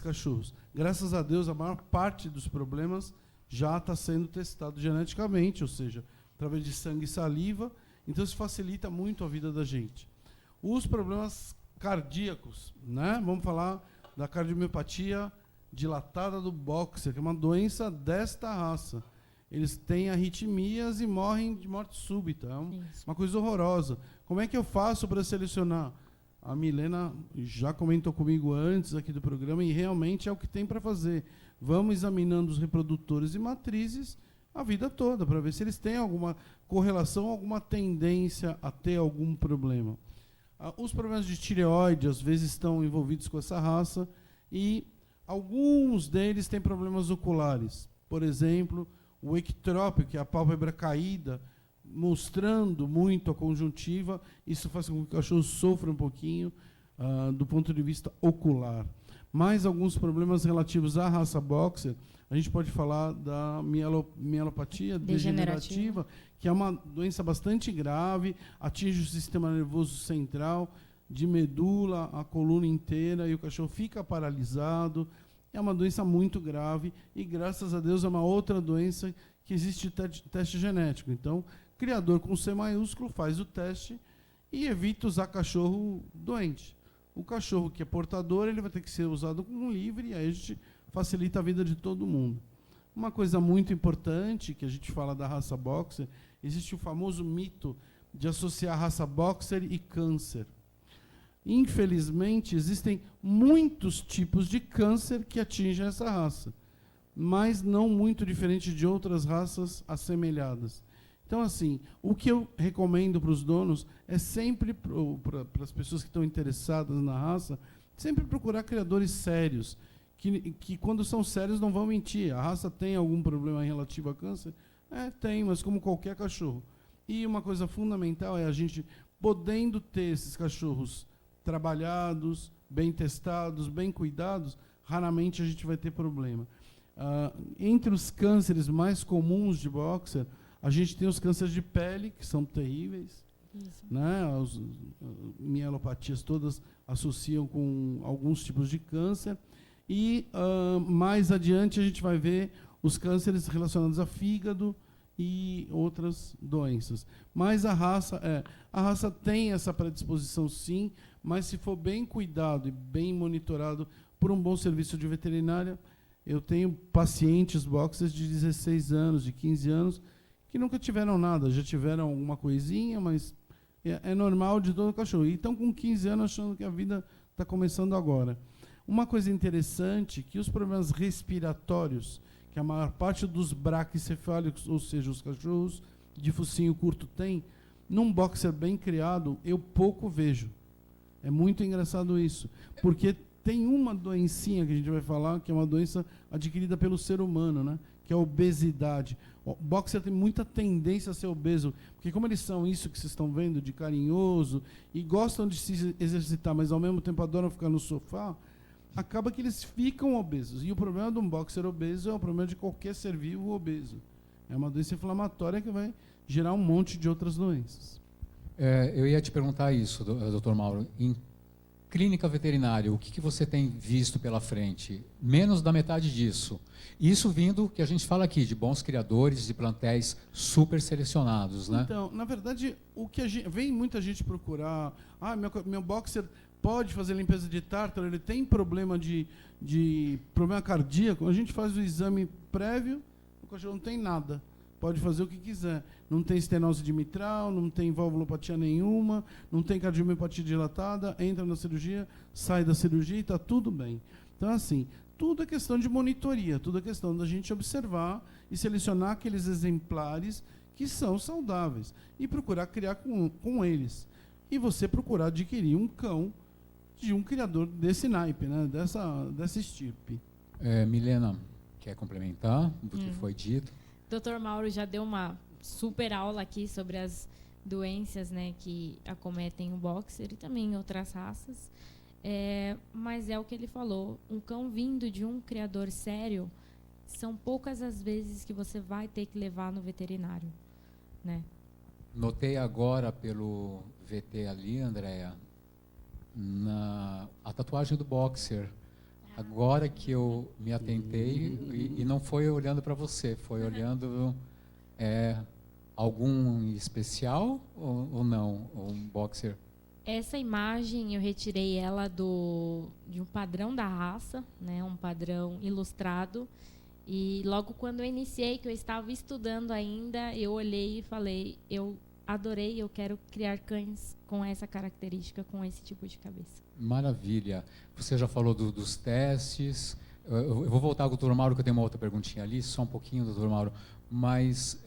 cachorros. Graças a Deus, a maior parte dos problemas já está sendo testado geneticamente, ou seja, através de sangue e saliva, então isso facilita muito a vida da gente. Os problemas cardíacos, né? Vamos falar da cardiomiopatia dilatada do Boxer, que é uma doença desta raça. Eles têm arritmias e morrem de morte súbita. É uma coisa horrorosa. Como é que eu faço para selecionar? A Milena já comentou comigo antes aqui do programa e realmente é o que tem para fazer. Vamos examinando os reprodutores e matrizes a vida toda para ver se eles têm alguma correlação, alguma tendência a ter algum problema. Os problemas de tireoide às vezes estão envolvidos com essa raça e alguns deles têm problemas oculares. Por exemplo, o ectrópio, que é a pálpebra caída, mostrando muito a conjuntiva, isso faz com que o cachorro sofra um pouquinho do ponto de vista ocular. Mais alguns problemas relativos à raça Boxer, a gente pode falar da mielopatia degenerativa, que é uma doença bastante grave, atinge o sistema nervoso central, de medula, a coluna inteira, e o cachorro fica paralisado. É uma doença muito grave e, graças a Deus, é uma outra doença que existe teste genético. Então, o criador com C maiúsculo faz o teste e evita usar cachorro doente. O cachorro que é portador, ele vai ter que ser usado com livre, e aí a gente facilita a vida de todo mundo. Uma coisa muito importante, que a gente fala da raça Boxer, existe o famoso mito de associar a raça Boxer e câncer. Infelizmente, existem muitos tipos de câncer que atingem essa raça, mas não muito diferente de outras raças assemelhadas. Então, assim, o que eu recomendo para os donos é sempre, para as pessoas que estão interessadas na raça, sempre procurar criadores sérios, que quando são sérios não vão mentir. A raça tem algum problema relativo a câncer? Tem, mas como qualquer cachorro. E uma coisa fundamental é a gente podendo ter esses cachorros trabalhados, bem testados, bem cuidados, raramente a gente vai ter problema. Entre os cânceres mais comuns de Boxer, a gente tem os cânceres de pele, que são terríveis. Né? As mielopatias todas associam com alguns tipos de câncer. E mais adiante a gente vai ver os cânceres relacionados a fígado e outras doenças. Mas a raça tem essa predisposição sim, mas se for bem cuidado e bem monitorado por um bom serviço de veterinária, eu tenho pacientes boxers de 16 anos, de 15 anos, que nunca tiveram nada, já tiveram alguma coisinha, mas é normal de todo cachorro. E estão com 15 anos achando que a vida está começando agora. Uma coisa interessante, que os problemas respiratórios, que a maior parte dos braquicefálicos, ou seja, os cachorros de focinho curto tem, num boxer bem criado, eu pouco vejo. É muito engraçado isso, porque tem uma doencinha que a gente vai falar, que é uma doença adquirida pelo ser humano, né? Que é a obesidade. O boxer tem muita tendência a ser obeso, porque como eles são isso que vocês estão vendo, de carinhoso, e gostam de se exercitar, mas ao mesmo tempo adoram ficar no sofá, acaba que eles ficam obesos. E o problema de um boxer obeso é o problema de qualquer ser vivo obeso. É uma doença inflamatória que vai gerar um monte de outras doenças. Eu ia te perguntar isso, doutor Mauro. Em clínica veterinária, o que você tem visto pela frente? Menos da metade disso. Isso vindo, que a gente fala aqui, de bons criadores, de plantéis super selecionados, né? Então, na verdade, o que vem muita gente procurar, meu boxer pode fazer limpeza de tártaro, ele tem problema de problema cardíaco, a gente faz o exame prévio, o cachorro não tem nada. pode fazer o que quiser. Não tem estenose de mitral, não tem valvulopatia nenhuma, não tem cardiomiopatia dilatada, entra na cirurgia, sai da cirurgia e está tudo bem. Então, assim, tudo é questão de monitoria, tudo é questão da gente observar e selecionar aqueles exemplares que são saudáveis e procurar criar com eles. E você procurar adquirir um cão de um criador desse naipe, né? dessa estirpe. Milena, quer complementar do que foi dito? Dr. Mauro já deu uma super aula aqui sobre as doenças, né, que acometem o boxer e também outras raças. Mas é o que ele falou, um cão vindo de um criador sério, são poucas as vezes que você vai ter que levar no veterinário, né? Notei agora pelo VT ali, Andréa, a tatuagem do boxer. Agora que eu me atentei, e não foi olhando para você, foi olhando algum especial ou não, um boxer? Essa imagem eu retirei ela de um padrão da raça, né, um padrão ilustrado. E logo quando eu iniciei, que eu estava estudando ainda, eu olhei e falei, eu adorei, eu quero criar cães com essa característica, com esse tipo de cabeça. Maravilha. Você já falou dos testes. Eu vou voltar com o Dr. Mauro, que eu tenho uma outra perguntinha ali, só um pouquinho, Dr. Mauro. Mas,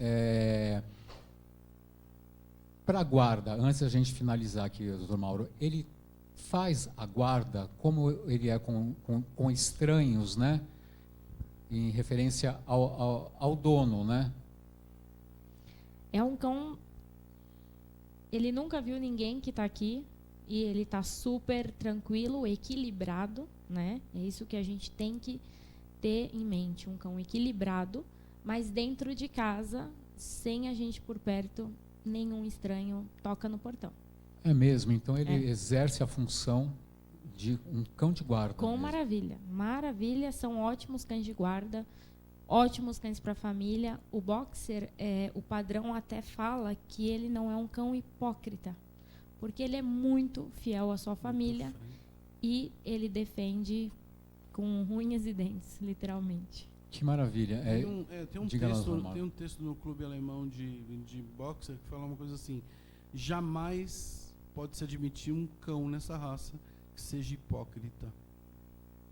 para a guarda, antes da gente finalizar aqui, Dr. Mauro, ele faz a guarda como ele é com estranhos, né? Em referência ao dono, né? É um cão... Ele nunca viu ninguém que está aqui e ele está super tranquilo, equilibrado, né? É isso que a gente tem que ter em mente, um cão equilibrado, mas dentro de casa, sem a gente por perto, nenhum estranho toca no portão. É mesmo, então ele exerce a função de um cão de guarda. Com mesmo. maravilha. Maravilha, são ótimos cães de guarda, ótimos cães para a família. O boxer, o padrão até fala que ele não é um cão hipócrita, porque ele é muito fiel à sua família e ele defende com unhas e dentes, literalmente. Que maravilha. Tem um texto no Clube Alemão de Boxer que fala uma coisa assim: jamais pode-se admitir um cão nessa raça que seja hipócrita.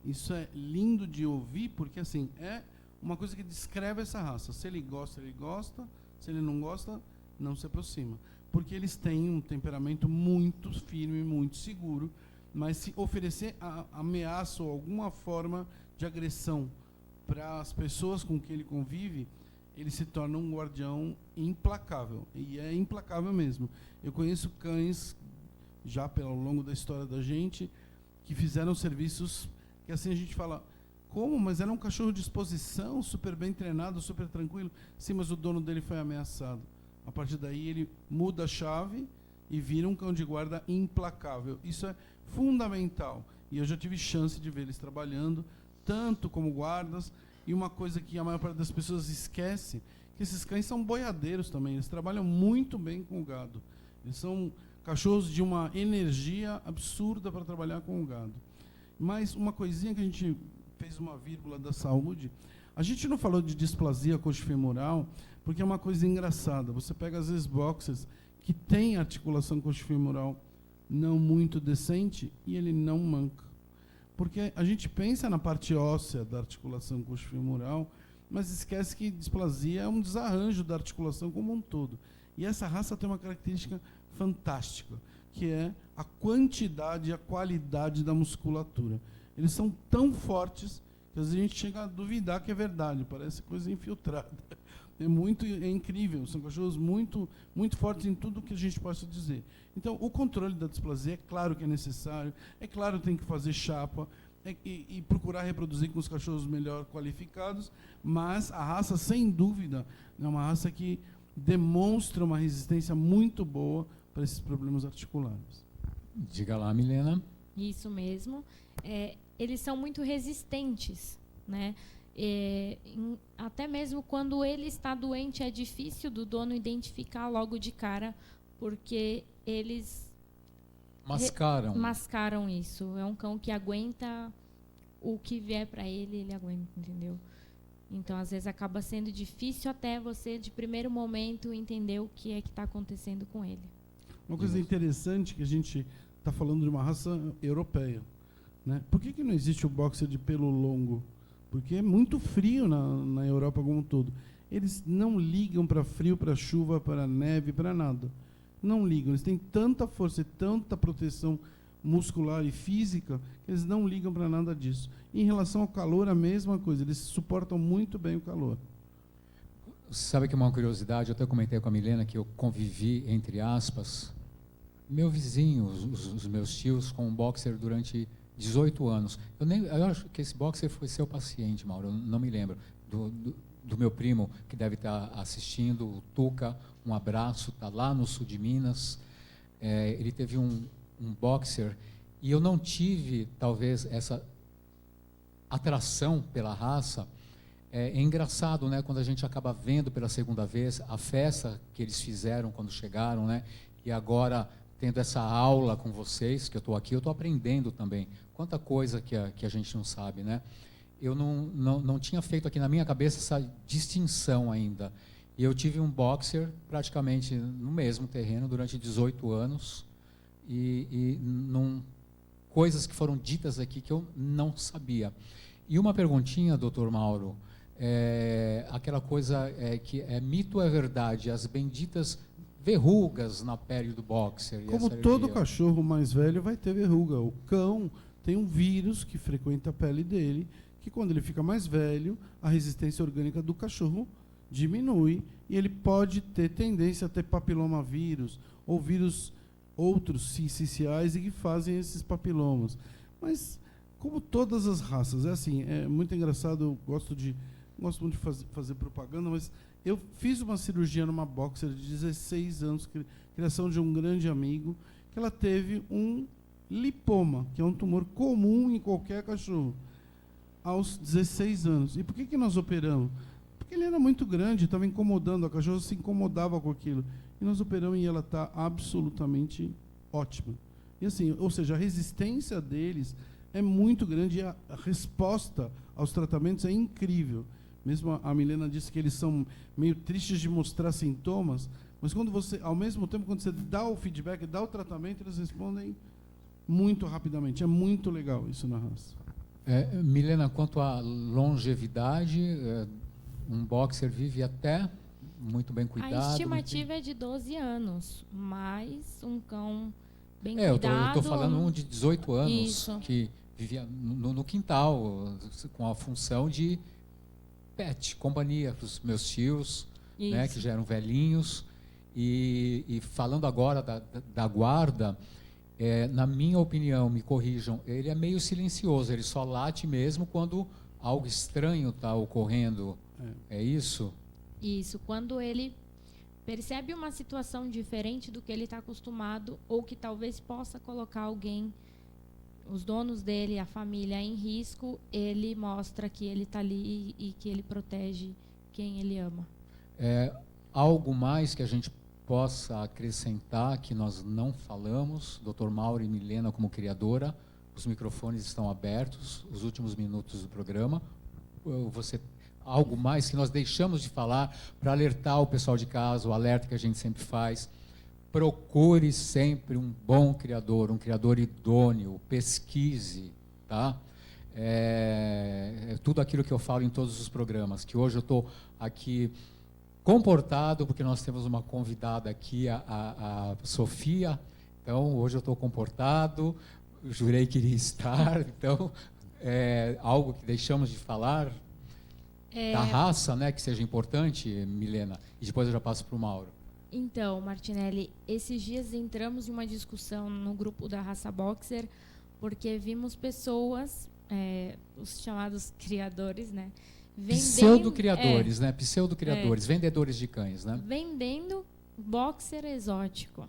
Isso é lindo de ouvir, porque assim, é uma coisa que descreve essa raça. Se ele gosta, ele gosta. Se ele não gosta, não se aproxima. Porque eles têm um temperamento muito firme, muito seguro, mas se oferecer ameaça ou alguma forma de agressão para as pessoas com quem ele convive, ele se torna um guardião implacável. E é implacável mesmo. Eu conheço cães, já pelo longo da história da gente, que fizeram serviços que assim a gente fala, como? Mas era um cachorro de exposição, super bem treinado, super tranquilo. Sim, mas o dono dele foi ameaçado. A partir daí ele muda a chave e vira um cão de guarda implacável. Isso é fundamental. E eu já tive chance de ver eles trabalhando, tanto como guardas. E uma coisa que a maior parte das pessoas esquece, que esses cães são boiadeiros também. Eles trabalham muito bem com o gado. Eles são cachorros de uma energia absurda para trabalhar com o gado. Mas uma coisinha que a gente fez uma vírgula da saúde, a gente não falou de displasia coxofemoral, porque é uma coisa engraçada. Você pega, às vezes, boxers que têm articulação coxofemoral não muito decente e ele não manca. Porque a gente pensa na parte óssea da articulação coxofemoral, mas esquece que displasia é um desarranjo da articulação como um todo. E essa raça tem uma característica fantástica, que é a quantidade e a qualidade da musculatura. Eles são tão fortes que às vezes a gente chega a duvidar que é verdade, parece coisa infiltrada. É incrível, são cachorros muito, muito fortes em tudo que a gente possa dizer. Então, o controle da displasia é claro que é necessário, é claro que tem que fazer chapa e procurar reproduzir com os cachorros melhor qualificados, mas a raça, sem dúvida, é uma raça que demonstra uma resistência muito boa para esses problemas articulares. Diga lá, Milena. Isso mesmo. Eles são muito resistentes, né? Até mesmo quando ele está doente, é difícil do dono identificar logo de cara, porque eles mascaram isso. É um cão que aguenta o que vier para ele, ele aguenta, entendeu? Então, às vezes, acaba sendo difícil até você, de primeiro momento, entender o que é que está acontecendo com ele. Uma coisa interessante que a gente está falando de uma raça europeia, né? Por que não existe o boxer de pelo longo? Porque é muito frio na Europa como um todo. Eles não ligam para frio, para chuva, para neve, para nada. Não ligam. Eles têm tanta força e tanta proteção muscular e física que eles não ligam para nada disso. Em relação ao calor, a mesma coisa. Eles suportam muito bem o calor. Sabe que uma curiosidade, eu até comentei com a Milena que eu convivi, entre aspas, meu vizinho, os meus tios, com um boxer durante 18 anos. Eu acho que esse boxer foi seu paciente, Mauro, eu não me lembro. Do meu primo, que deve estar assistindo, o Tuca, um abraço, está lá no sul de Minas. Ele teve um boxer e eu não tive, talvez, essa atração pela raça. É engraçado, né, quando a gente acaba vendo pela segunda vez a festa que eles fizeram quando chegaram, né, e agora tendo essa aula com vocês, que eu estou aqui, eu estou aprendendo também. Quanta coisa que a gente não sabe, né? Eu não tinha feito aqui na minha cabeça essa distinção ainda. E eu tive um boxer praticamente no mesmo terreno durante 18 anos e coisas que foram ditas aqui que eu não sabia. E uma perguntinha, doutor Mauro, aquela coisa que é mito ou é verdade, as benditas verrugas na pele do boxer. Como todo cachorro mais velho vai ter verruga. O cão tem um vírus que frequenta a pele dele, que quando ele fica mais velho, a resistência orgânica do cachorro diminui e ele pode ter tendência a ter papilomavírus ou vírus outros sinciciais e que fazem esses papilomas. Mas, como todas as raças, é assim, é muito engraçado, eu gosto muito de fazer propaganda, mas eu fiz uma cirurgia numa boxer de 16 anos, criação de um grande amigo, que ela teve um lipoma, que é um tumor comum em qualquer cachorro, aos 16 anos. E por que nós operamos? Porque ele era muito grande, estava incomodando, a cachorra se incomodava com aquilo. E nós operamos e ela está absolutamente ótima. E assim, ou seja, a resistência deles é muito grande e a resposta aos tratamentos é incrível. Mesmo a Milena disse que eles são meio tristes de mostrar sintomas, mas quando você, ao mesmo tempo, quando você dá o feedback, dá o tratamento, eles respondem muito rapidamente. É muito legal isso na raça. Milena, quanto à longevidade, um boxer vive até muito bem cuidado. A estimativa é de 12 anos, mas um cão bem cuidado... Eu estou falando um de 18 anos, isso, que vivia no quintal, com a função de pet, companhia para os meus tios, né, que já eram velhinhos. E falando agora da guarda, na minha opinião, me corrijam, ele é meio silencioso, ele só late mesmo quando algo estranho está ocorrendo. É isso? Isso, quando ele percebe uma situação diferente do que ele está acostumado ou que talvez possa colocar alguém, os donos dele, a família, em risco, ele mostra que ele está ali e que ele protege quem ele ama. Algo mais que a gente possa acrescentar que nós não falamos, Dr. Mauro e Milena como criadora, os microfones estão abertos, os últimos minutos do programa. Algo mais que nós deixamos de falar para alertar o pessoal de casa, o alerta que a gente sempre faz. Procure sempre um bom criador, um criador idôneo, pesquise, tá? Tudo aquilo que eu falo em todos os programas, que hoje eu estou aqui comportado, porque nós temos uma convidada aqui, a Sofia, então hoje eu estou comportado, jurei que iria estar, então, algo que deixamos de falar, da raça, né, que seja importante, Milena, e depois eu já passo para o Mauro. Então, Martinelli, esses dias entramos em uma discussão no grupo da Raça Boxer, porque vimos pessoas, os chamados criadores, né? Pseudo-criadores, né? Pseudo-criadores, vendedores de cães, né? Vendendo boxer exótico.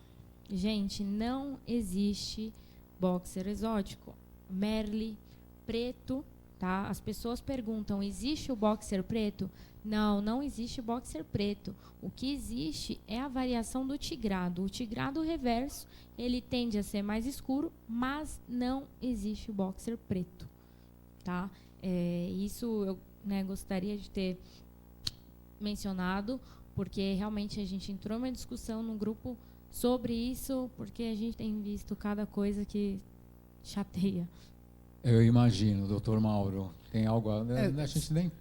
Gente, não existe boxer exótico. Merle, preto, tá? As pessoas perguntam, existe o boxer preto? Não, não existe boxer preto. O que existe é a variação do tigrado. O tigrado reverso, ele tende a ser mais escuro, mas não existe o boxer preto, tá? Isso eu né, gostaria de ter mencionado, porque realmente a gente entrou numa discussão no grupo sobre isso, porque a gente tem visto cada coisa que chateia. Eu imagino, doutor Mauro, tem algo... a gente nem...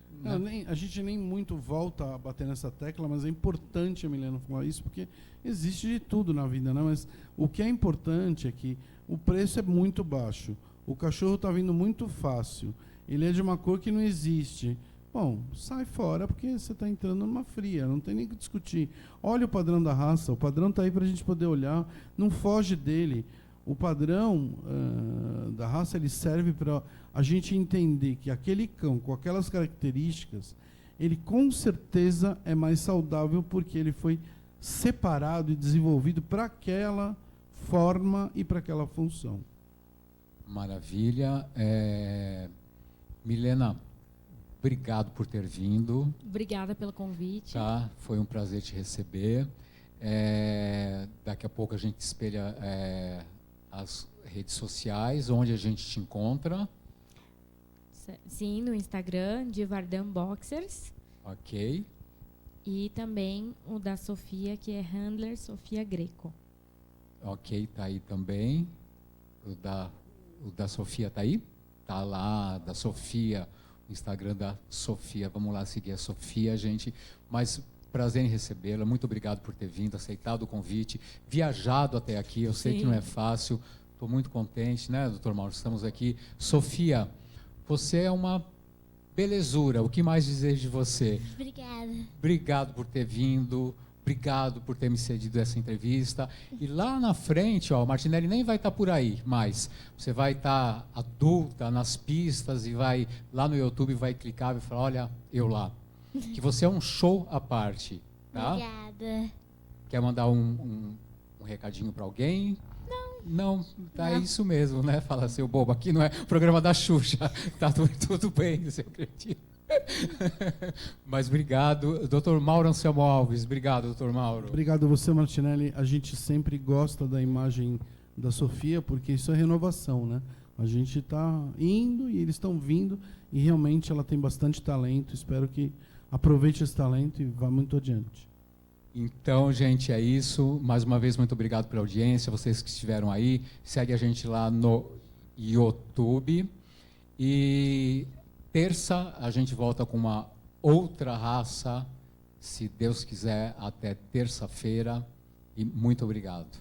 A gente nem muito volta a bater nessa tecla, mas é importante a Milena falar isso, porque existe de tudo na vida, né? Mas o que é importante é que o preço é muito baixo, o cachorro está vindo muito fácil, ele é de uma cor que não existe. Bom, sai fora porque você está entrando numa fria, não tem nem o que discutir. Olha o padrão da raça, o padrão está aí para a gente poder olhar, não foge dele. O padrão da raça ele serve para a gente entender que aquele cão com aquelas características, ele com certeza é mais saudável porque ele foi separado e desenvolvido para aquela forma e para aquela função. Maravilha. Milena, obrigado por ter vindo. Obrigada pelo convite. Tá, foi um prazer te receber. Daqui a pouco a gente espelha as redes sociais, onde a gente te encontra. Sim, no Instagram, de Vardan Boxers. Ok. E também o da Sofia, que é Handler Sofia Greco. Ok, tá aí também. O da Sofia tá aí? Tá lá, da Sofia, o Instagram da Sofia. Vamos lá seguir a Sofia, gente. Mas prazer em recebê-la. Muito obrigado por ter vindo, aceitado o convite, viajado até aqui. Eu sei que não é fácil. Estou muito contente, né, doutor Mauro? Estamos aqui. Sofia, você é uma belezura. O que mais dizer de você? Obrigada. Obrigado por ter vindo. Obrigado por ter me cedido essa entrevista. E lá na frente, ó, o Martinelli nem vai estar por aí, mas você vai estar adulta nas pistas e vai lá no YouTube, vai clicar e falar, olha, eu lá. Que você é um show à parte, tá? Obrigada. Quer mandar um recadinho para alguém? Não, tá isso mesmo, né? Fala, seu bobo, aqui não é o programa da Xuxa. Tá tudo bem, seu cretino. Mas obrigado. Doutor Mauro Anselmo Alves, obrigado, doutor Mauro. Obrigado a você, Martinelli. A gente sempre gosta da imagem da Sofia, porque isso é renovação, né? A gente está indo e eles estão vindo, e realmente ela tem bastante talento. Espero que aproveite esse talento e vá muito adiante. Então, gente, é isso. Mais uma vez, muito obrigado pela audiência. Vocês que estiveram aí, segue a gente lá no YouTube. E terça a gente volta com uma outra raça, se Deus quiser, até terça-feira. E muito obrigado.